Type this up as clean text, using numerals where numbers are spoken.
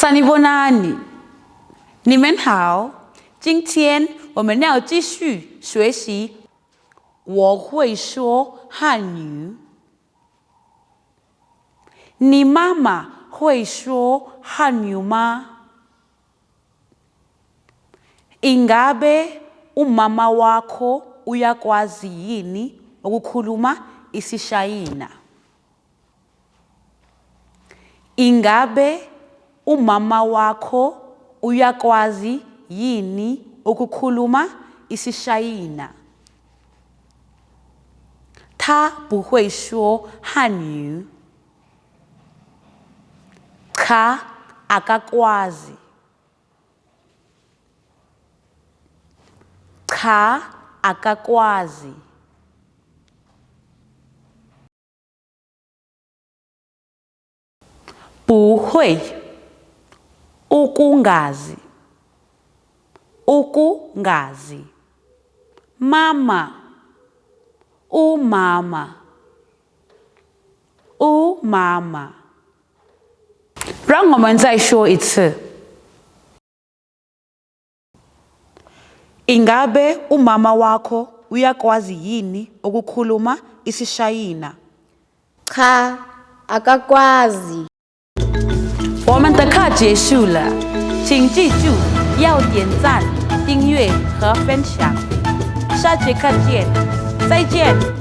Sanibonani，你们好。今天我们要继续学习我会说汉语。你妈妈会说汉语吗？Ingabe umama wakho uyakwazi yini ukukhuluma isiShayina? Ingabe umama wakho uyakwazi yini ukukhuluma isiShayina? 他不会说汉语。Cha akakwazi. Cha akakwazi. 不会 ukungazi. Ukungazi. Mama umama. Umama. 让我们再说一次。Ingabe umama wakho uyakwazi yini ukukhuluma isiShayina? Cha akakwazi. 我们的课结束了，请记住要点赞、订阅和分享。下节课见，再见。